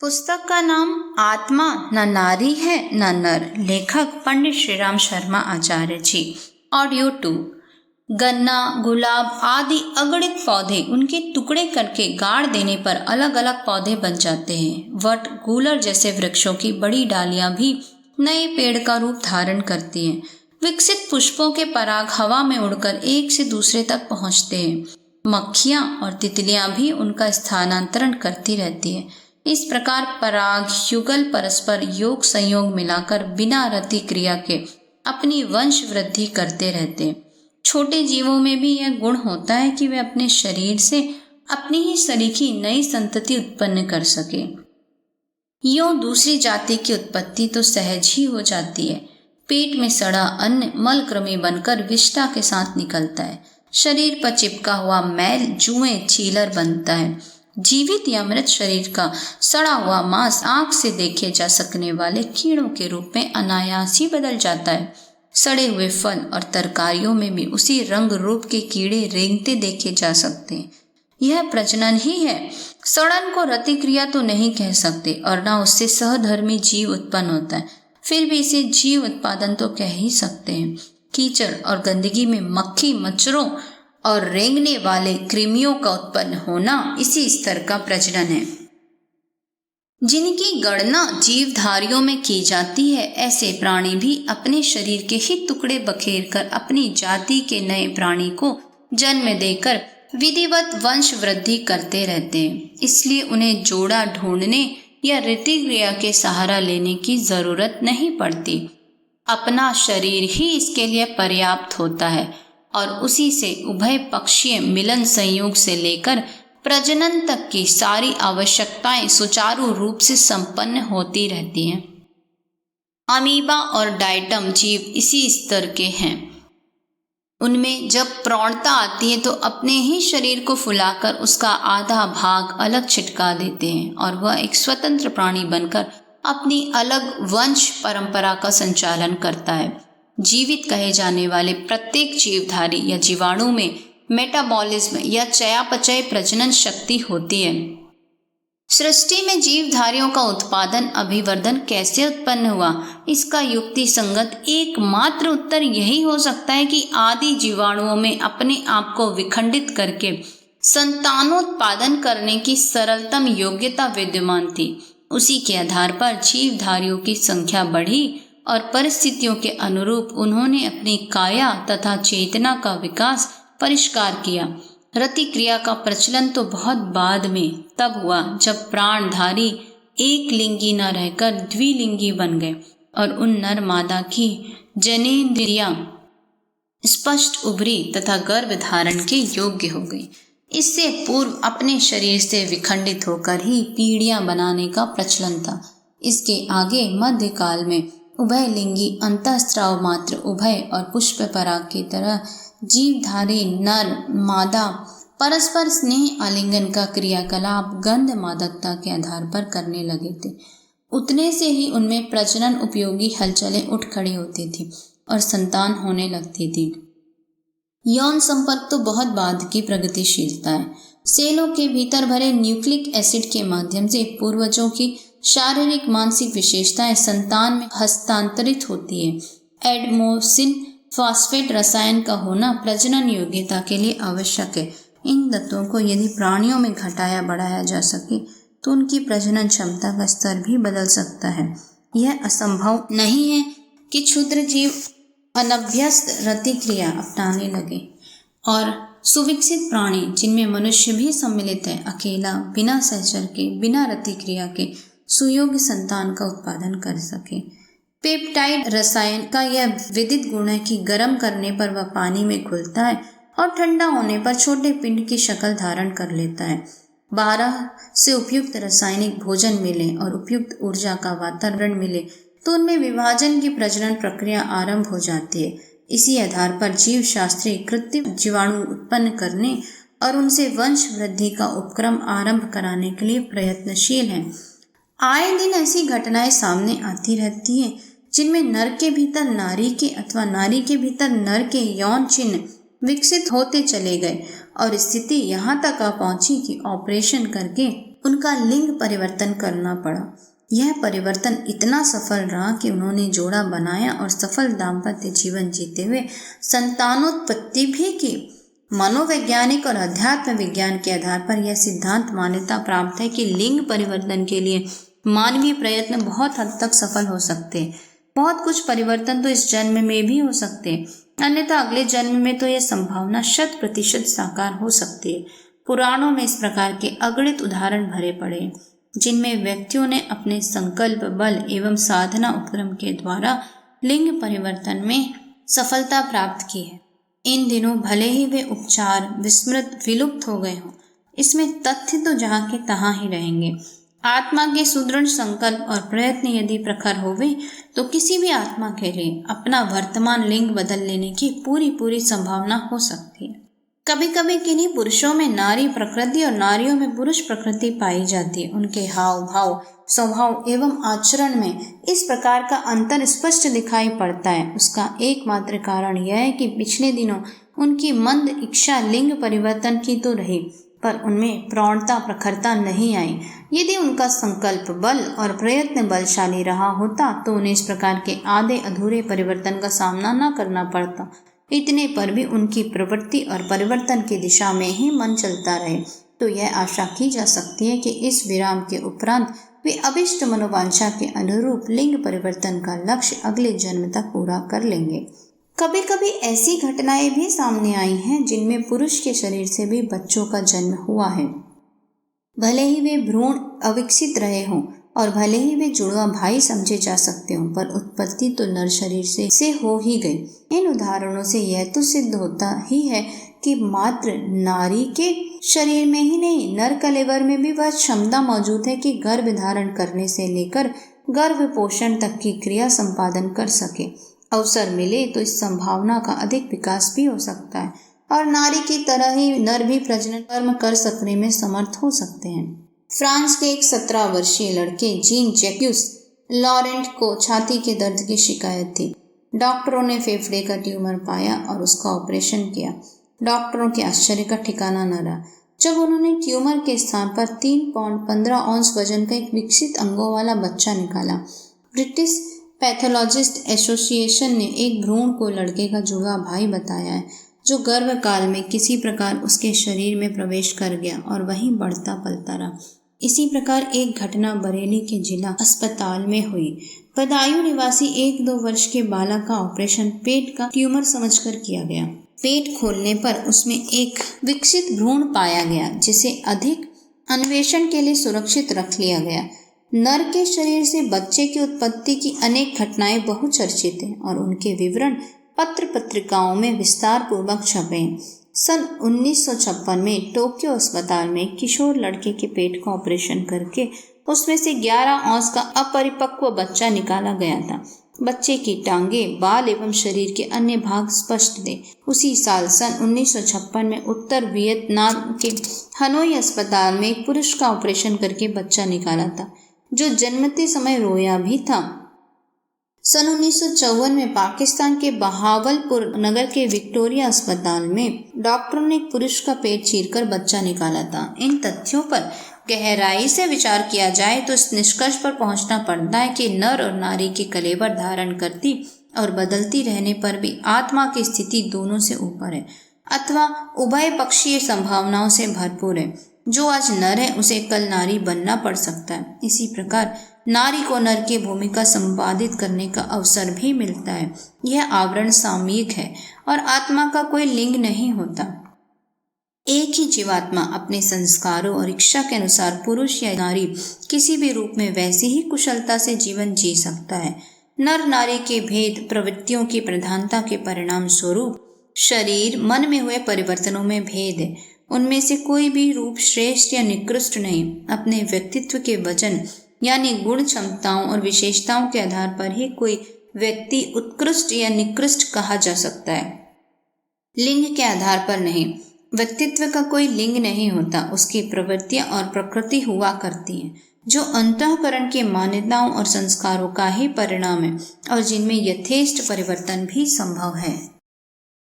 पुस्तक का नाम आत्मा न नारी है न नर, लेखक पंडित श्रीराम शर्मा आचार्य जी। ऑडियो 2। गन्ना, गुलाब आदि अगणित पौधे उनके टुकड़े करके गाड़ देने पर अलग अलग पौधे बन जाते हैं। वट, गूलर जैसे वृक्षों की बड़ी डालियां भी नए पेड़ का रूप धारण करती हैं। विकसित पुष्पों के पराग हवा में उड़कर एक से दूसरे तक पहुंचते हैं। मक्खियां और तितलियां भी उनका स्थानांतरण करती रहती हैं। इस प्रकार पराग युगल परस्पर योग संयोग मिलाकर बिना रति क्रिया के अपनी वंश वृद्धि करते रहते हैं। छोटे जीवों में भी यह गुण होता है कि वे अपने शरीर से अपनी ही सरीखी नई संतति उत्पन्न कर सके। यूं दूसरी जाति की उत्पत्ति तो सहज ही हो जाती है। पेट में सड़ा अन्न मलकृमि बनकर विष्ठा के साथ निकलता है। शरीर पर चिपका हुआ मैल जुएं चीलर बनता है। जीवित या मृत शरीर का सड़ा हुआ मांस आंख से देखे जा सकने वाले कीड़ों के रूप में अनायास ही बदल जाता है। सड़े हुए फल और तरकारियों में भी उसी रंग रूप के कीड़े रेंगते देखे जा सकते हैं। यह प्रजनन ही है। सड़न को रति क्रिया तो नहीं कह सकते और न उससे सहधर्मी जीव उत्पन्न होता है, फिर भी इसे जीव उत्पादन तो कह ही सकते हैं। कीचड़ और गंदगी में मक्खी, मच्छरों और रेंगने वाले कृमियों का उत्पन्न होना इसी स्तर का प्रजनन है। जिनकी गणना जीवधारियों में की जाती है, ऐसे प्राणी भी अपने शरीर के ही टुकड़े बखेर कर अपनी जाति के नए प्राणी को जन्म देकर विधिवत वंश वृद्धि करते रहते हैं। इसलिए उन्हें जोड़ा ढूंढने या ऋति क्रिया के सहारा लेने की जरूरत नहीं पड़ती। अपना शरीर ही इसके लिए पर्याप्त होता है और उसी से उभय पक्षीय मिलन संयोग से लेकर प्रजनन तक की सारी आवश्यकताएं सुचारू रूप से संपन्न होती रहती हैं। अमीबा और डायटम जीव इसी स्तर के हैं। उनमें जब प्रौढ़ता आती है तो अपने ही शरीर को फुलाकर उसका आधा भाग अलग छिटका देते हैं और वह एक स्वतंत्र प्राणी बनकर अपनी अलग वंश परंपरा का संचालन करता है। जीवित कहे जाने वाले प्रत्येक जीवधारी या जीवाणु में मेटाबॉलिज्म या चयापचय प्रजनन शक्ति होती है। सृष्टि में जीवधारियों का उत्पादन अभिवर्धन कैसे उत्पन्न हुआ, इसका युक्ति संगत एकमात्र उत्तर यही हो सकता है कि आदि जीवाणुओं में अपने आप को विखंडित करके संतानोत्पादन करने की सरलतम योग्यता विद्यमान थी। उसी के आधार पर जीवधारियों की संख्या बढ़ी और परिस्थितियों के अनुरूप उन्होंने अपनी काया तथा चेतना का विकास परिष्कार किया। रति क्रिया का प्रचलन तो बहुत बाद में तब हुआ जब प्राणधारी एक लिंगी न रहकर द्विलिंगी बन गए और उन नर मादा की जनेंद्रियां स्पष्ट उभरी तथा गर्भ धारण के योग्य हो गई। इससे पूर्व अपने शरीर से विखंडित होकर ही पीढ़ियां बनाने का प्रचलन था। इसके आगे मध्यकाल में उभयलिंगी अंतःस्राव मात्र उभय और पुष्प पराग की तरह जीवधारी नर मादा परस्पर स्नेह आलिंगन का क्रियाकलाप गंध मादकता के आधार पर करने लगे थे। उतने से ही उनमें प्रजनन उपयोगी हलचलें उठ खड़ी होती थी और संतान होने लगती थी। यौन संपर्क तो बहुत बाद की प्रगतिशीलता है। सेलों के भीतर भरे न्यूक्लिक एसिड के माध्यम से पूर्वजों की शारीरिक मानसिक विशेषताएं संतान में हस्तांतरित होती है। एडमोसिन फॉस्फेट रसायन का होना प्रजनन योग्यता के लिए आवश्यक है। इन तत्वों को यदि प्राणियों में घटाया बढ़ाया जा सके तो उनकी प्रजनन क्षमता का स्तर भी बदल सकता है। यह असंभव नहीं है कि क्षुद्र जीव अनभ्यस्त रति क्रिया अपनाने लगे और सुविकसित प्राणी जिनमें मनुष्य भी सम्मिलित है अकेला बिना सहचर के बिना रति क्रिया के सुयोग्य संतान का उत्पादन कर सके। पेप्टाइड रसायन का यह विदित गुण है कि गर्म करने पर वह पानी में घुलता है और ठंडा होने पर छोटे पिंड की शक्ल धारण कर लेता है। बारह से उपयुक्त रासायनिक भोजन मिले और उपयुक्त ऊर्जा का वातावरण मिले तो उनमें विभाजन की प्रजनन प्रक्रिया आरंभ हो जाती है। इसी आधार पर जीव शास्त्री कृत्रिम जीवाणु उत्पन्न करने और उनसे वंश वृद्धि का उपक्रम आरंभ कराने के लिए प्रयत्नशील हैं। आए दिन ऐसी घटनाएं सामने आती रहती हैं जिनमें नर के भीतर नारी के अथवा नारी के भीतर नर के यौन चिन्ह विकसित होते चले गए और स्थिति यहाँ तक आ पहुंची कि ऑपरेशन करके उनका लिंग परिवर्तन करना पड़ा। यह परिवर्तन इतना सफल रहा कि उन्होंने जोड़ा बनाया और सफल दाम्पत्य जीवन जीते हुए संतानोत्पत्ति भी की। मनोवैज्ञानिक और अध्यात्म विज्ञान के आधार पर यह सिद्धांत मान्यता प्राप्त है कि लिंग परिवर्तन के लिए मानवीय प्रयत्न बहुत हद तक सफल हो सकते। बहुत कुछ परिवर्तन तो इस जन्म में भी हो सकते, अन्यथा अगले जन्म में तो यह संभावना 100% साकार हो सकती है। पुराणों में इस प्रकार के अगणित उदाहरण भरे पड़े जिनमें व्यक्तियों ने अपने संकल्प बल एवं साधना उपक्रम के द्वारा लिंग परिवर्तन में सफलता प्राप्त की है। इन दिनों भले ही वे उपचार विस्मृत विलुप्त हो गए हों, इसमें तथ्य तो जहाँ के तहाँ ही रहेंगे। आत्मा के सुदृढ़ संकल्प और प्रयत्न यदि प्रखर होवे तो किसी भी आत्मा के लिए अपना वर्तमान लिंग बदल लेने की पूरी संभावना हो सकती है। कभी कभी किन्हीं पुरुषों में नारी प्रकृति और नारियों में पुरुष प्रकृति पाई जाती है। उनके हाव भाव, स्वभाव एवं आचरण में इस प्रकार का अंतर स्पष्ट दिखाई पड़ता है। उसका एकमात्र कारण यह है कि पिछले दिनों उनकी मंद इच्छा लिंग परिवर्तन की तो रही, पर उनमें प्रौढ़ता प्रखरता नहीं आई। यदि उनका संकल्प बल और प्रयत्न बलशाली रहा होता तो उन्हें इस प्रकार के आधे अधूरे परिवर्तन का सामना न करना पड़ता। इतने पर भी उनकी प्रवृत्ति और परिवर्तन की दिशा में ही मन चलता रहे तो यह आशा की जा सकती है कि इस विराम के उपरांत वे अभिष्ट मनोवांछा के अनुरूप लिंग परिवर्तन का लक्ष्य अगले जन्म तक पूरा कर लेंगे। कभी कभी ऐसी घटनाएं भी सामने आई हैं जिनमें पुरुष के शरीर से भी बच्चों का जन्म हुआ है। भले ही वे भ्रूण अविकसित रहे हों और भले ही वे जुड़वा भाई समझे जा सकते हों, पर उत्पत्ति तो नर शरीर से हो ही गई। इन उदाहरणों से यह तो सिद्ध होता ही है कि मात्र नारी के शरीर में ही नहीं, नर कलेवर में भी वह क्षमता मौजूद है कि गर्भ धारण करने से लेकर गर्भ पोषण तक की क्रिया संपादन कर सके। अवसर मिले तो इस संभावना का अधिक विकास भी हो सकता है और नारी की तरह ही नर भी प्रजनन कर्म कर सकने में समर्थ हो सकते हैं। फ्रांस के एक 17 वर्षीय लड़के जीन जैक्यूस लॉरेंट को छाती के दर्द की शिकायत थी। डॉक्टरों ने फेफड़े का ट्यूमर पाया और उसका ऑपरेशन किया। डॉक्टरों के आश्चर्य का ठिकाना न रहा जब उन्होंने ट्यूमर के स्थान पर 3 पौंड 15 औंस वजन का एक विकसित अंगों वाला बच्चा निकाला। ब्रिटिश पैथोलॉजिस्ट एसोसिएशन ने एक भ्रूण को लड़के का जुड़वा भाई बताया है जो गर्भकाल में किसी प्रकार उसके शरीर में प्रवेश कर गया और वहीं बढ़ता पलता रहा। इसी प्रकार एक घटना बरेली के जिला अस्पताल में हुई। बदायूं निवासी 1-2 वर्ष के बालक का ऑपरेशन पेट का ट्यूमर समझकर किया गया। पेट खोलने पर उसमें एक विकसित भ्रूण पाया गया जिसे अधिक अन्वेषण के लिए सुरक्षित रख लिया गया। नर के शरीर से बच्चे की उत्पत्ति की अनेक घटनाएं बहुचर्चित हैं और उनके विवरण पत्र पत्रिकाओं में विस्तार पूर्वक छपे। सन 1956 में टोक्यो अस्पताल में किशोर लड़के के पेट का ऑपरेशन करके उसमें से 11 औंस का अपरिपक्व बच्चा निकाला गया था। बच्चे की टांगें, बाल एवं शरीर के अन्य भाग स्पष्ट थे। उसी साल सन 1956 में उत्तर वियतनाम के हनोई अस्पताल में एक पुरुष का ऑपरेशन करके बच्चा निकाला था जो जन्मते समय रोया भी था। सन 1954 में पाकिस्तान के बहावलपुर नगर के विक्टोरिया अस्पताल में डॉक्टरों ने एक पुरुष का पेट चीरकर बच्चा निकाला था। इन तथ्यों पर गहराई से विचार किया जाए तो इस निष्कर्ष पर पहुंचना पड़ता है कि नर और नारी के कलेवर धारण करती और बदलती रहने पर भी आत्मा की स्थिति दोनों से ऊपर है अथवा उभय पक्षीय संभावनाओं से भरपूर है। जो आज नर है उसे कल नारी बनना पड़ सकता है। इसी प्रकार नारी को नर की भूमिका संपादित करने का अवसर भी मिलता है। यह आवरण सामयिक है और आत्मा का कोई लिंग नहीं होता। एक ही जीवात्मा अपने संस्कारों और इच्छा के अनुसार पुरुष या नारी किसी भी रूप में वैसी ही कुशलता से जीवन जी सकता है। नर नारी के भेद प्रवृत्तियों की प्रधानता के परिणाम स्वरूप शरीर मन में हुए परिवर्तनों में भेद है। उनमें से कोई भी रूप श्रेष्ठ या निकृष्ट नहीं। अपने व्यक्तित्व के वजन यानी गुण, क्षमताओं और विशेषताओं के आधार पर ही कोई व्यक्ति उत्कृष्ट या निकृष्ट कहा जा सकता है, लिंग के आधार पर नहीं। व्यक्तित्व का कोई लिंग नहीं होता, उसकी प्रवृत्तियां और प्रकृति हुआ करती हैं जो अंतःकरण की मान्यताओं और संस्कारों का ही परिणाम है और जिनमें यथेष्ट परिवर्तन भी संभव है।